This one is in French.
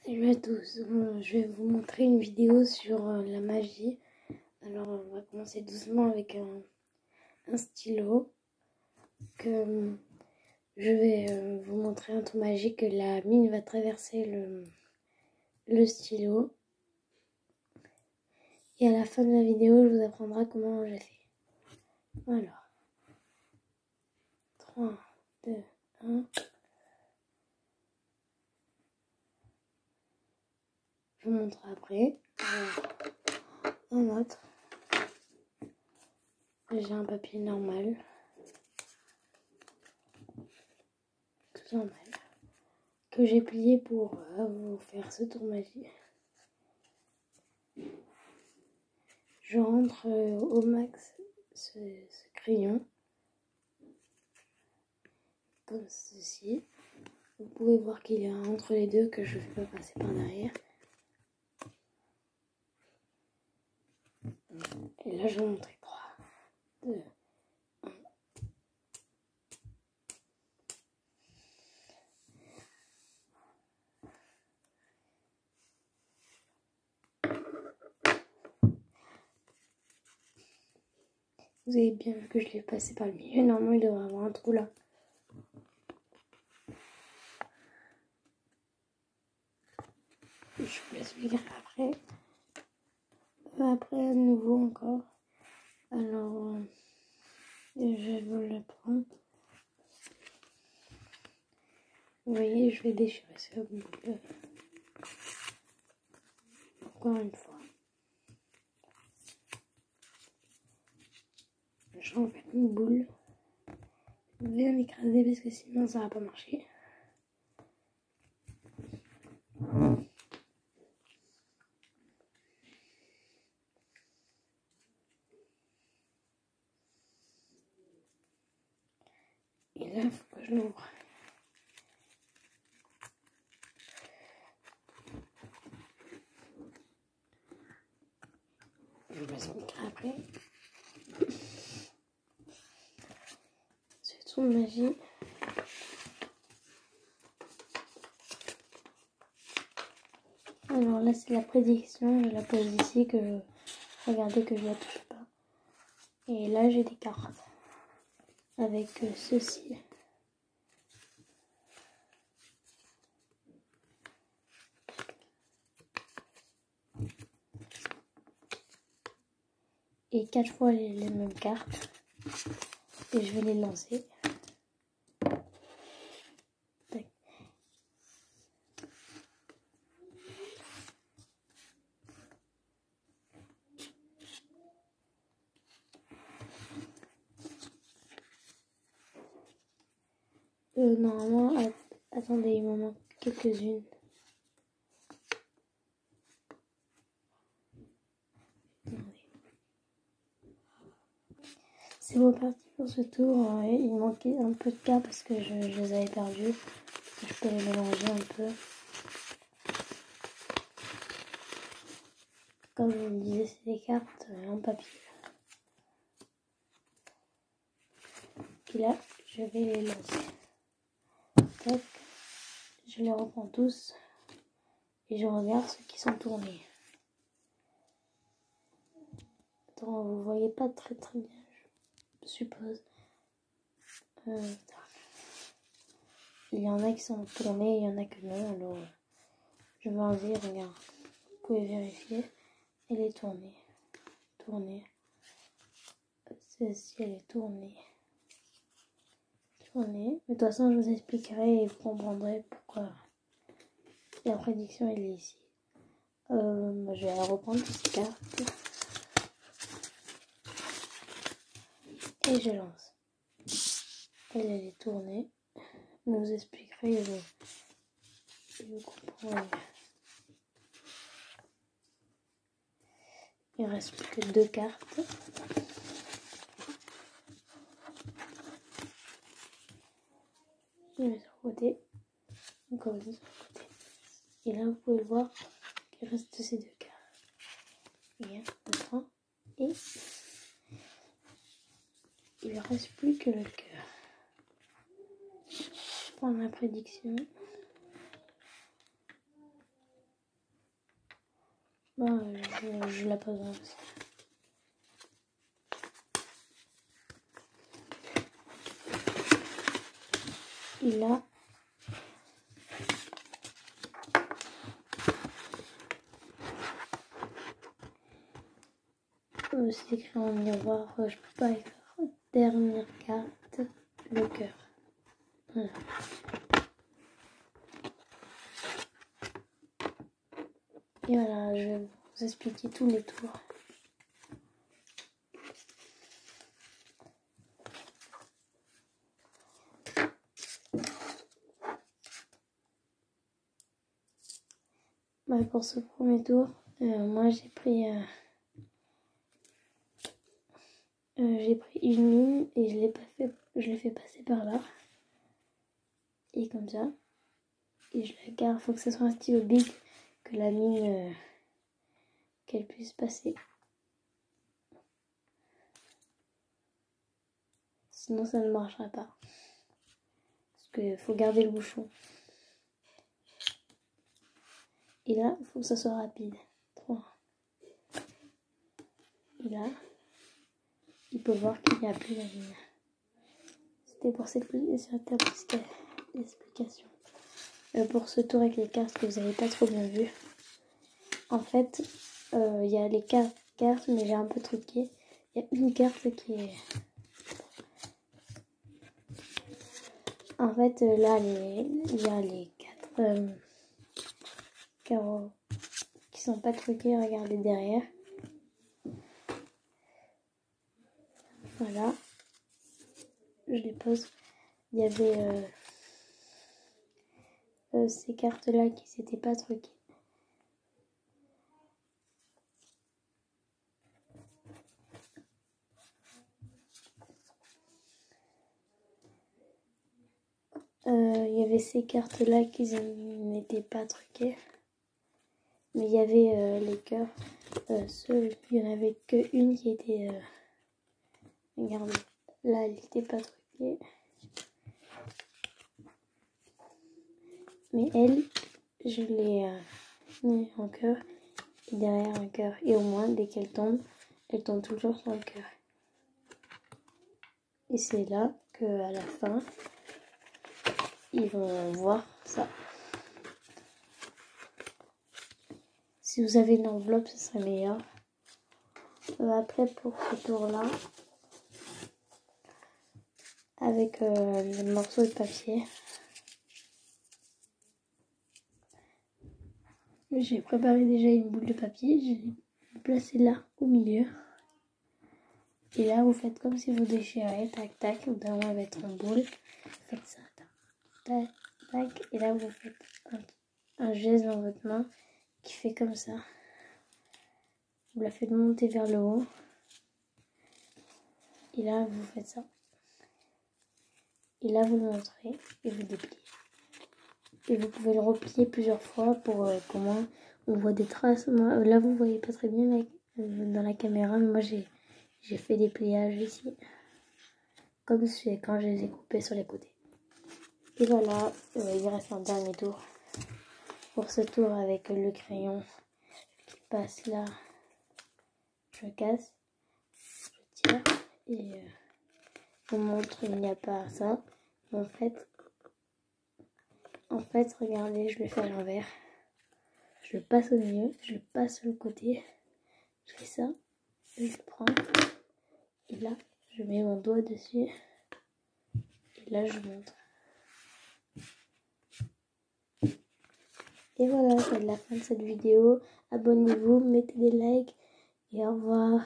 Salut à tous, je vais vous montrer une vidéo sur la magie. Alors on va commencer doucement avec un stylo que je vais vous montrer un truc magique. La mine va traverser le stylo et à la fin de la vidéo je vous apprendrai comment j'ai fait. Alors 3, 2, 1. Je vous montre après. Un autre. J'ai un papier normal. Tout normal. Que j'ai plié pour vous faire ce tour magie. Je rentre au max ce crayon. Comme ceci. Vous pouvez voir qu'il y a entre les deux que je ne fais pas passer par derrière. Et là je vais vous montrer 3, 2, 1. Vous avez bien vu que je l'ai passé par le milieu. Normalement il devrait y avoir un trou là. Je vous l'expliquerai après. Après à nouveau encore. Alors je vais vous le prendre. Vous voyez, je vais déchirer ce bout. Encore une fois. J'enlève une boule. Je vais bien l'écraser parce que sinon ça va pas marcher. Et là, il faut que je l'ouvre. Je vous expliquerai après. C'est tout magie. Alors là, c'est la prédiction. Je la pose ici que regardez que je la touche pas. Et là, j'ai des cartes avec ceci. Et 4 fois les mêmes cartes. Et je vais les lancer. Tac. Normalement, attendez, il m'en manque quelques-unes. C'est reparti pour ce tour. Il manquait un peu de cartes parce que je les avais perdues. Je peux les mélanger un peu. Comme je vous le disais, c'est des cartes en papier. Puis là, je vais les lancer. Tac. Je les reprends tous. Et je regarde ceux qui sont tournés. Attends, vous voyez pas très bien, je suppose. Il y en a qui sont tournés, il y en a que non. Alors, je vais enlever, regarde. Vous pouvez vérifier. Elle est tournée. Tournée. Celle-ci, elle est tournée. Tournée. Mais de toute façon, je vous expliquerai et vous comprendrez pourquoi la prédiction, elle est ici. Je vais reprendre cette carte. Et je lance. Elle est tournée. Je vous expliquerai et vous comprendrez. Il ne reste plus que 2 cartes. Je mets sur le côté. Encore une sur le côté. Et là, vous pouvez voir qu'il reste ces 2 cartes. Et 1, 2, 3. Et il ne reste plus que le cœur. Je prends ma prédiction. Bon, je la pose aussi. Et là, c'est écrit en miroir, je peux pas écrire. Dernière carte, le cœur. Voilà. Et voilà, je vais vous expliquer tous les tours. Bah, pour ce premier tour, moi j'ai pris une ligne et je l'ai fait passer par là. Et comme ça. Et je la garde, faut que ce soit un stylo big, que la ligne qu'elle puisse passer. Sinon ça ne marchera pas. Parce qu'il faut garder le bouchon. Et là, il faut que ça soit rapide. 3. Et là, il peut voir qu'il n'y a plus la ligne. C'était pour cette explication. Pour ce tour avec les cartes que vous n'avez pas trop bien vu. En fait, il y a les cartes, mais j'ai un peu truqué. Il y a une carte qui est... En fait, là, il y a les 4 carreaux qui sont pas truqués. Regardez derrière. Voilà. Je les pose. Il y avait ces cartes-là qui s'étaient pas truquées. Il y avait ces cartes-là qui n'étaient pas truquées. Mais il y avait les cœurs. Il n'y en avait qu'une qui était... regardez, là elle n'était pas truquée. Mais elle, je l'ai mis en cœur. Et derrière un cœur. Et au moins, dès qu'elle tombe toujours sur le cœur. Et c'est là qu'à la fin, ils vont voir ça. Si vous avez une enveloppe, ce serait meilleur. Après, pour ce tour-là, avec le morceau de papier, j'ai préparé déjà une boule de papier. Je l'ai placée là, au milieu. Et là, vous faites comme si vous déchirez, tac, tac. Vous devez mettre en boule. Vous faites ça, tac, tac. Et là, vous faites un geste dans votre main qui fait comme ça. Vous la faites monter vers le haut. Et là, vous faites ça. Et là, vous le montrez et vous dépliez. Et vous pouvez le replier plusieurs fois pour qu'au moins on voit des traces. Moi, là, vous voyez pas très bien dans la caméra, mais moi, j'ai fait des pliages ici. Comme quand je les ai coupés sur les côtés. Et voilà, il reste un dernier tour. Pour ce tour avec le crayon qui passe là, je casse, je tire et je vous montre il n'y a pas ça. En fait, regardez, je le fais à l'envers. Je le passe au milieu, je le passe sur le côté. Je fais ça, je le prends. Et là, je mets mon doigt dessus. Et là, je montre. Et voilà, c'est la fin de cette vidéo. Abonnez-vous, mettez des likes et au revoir.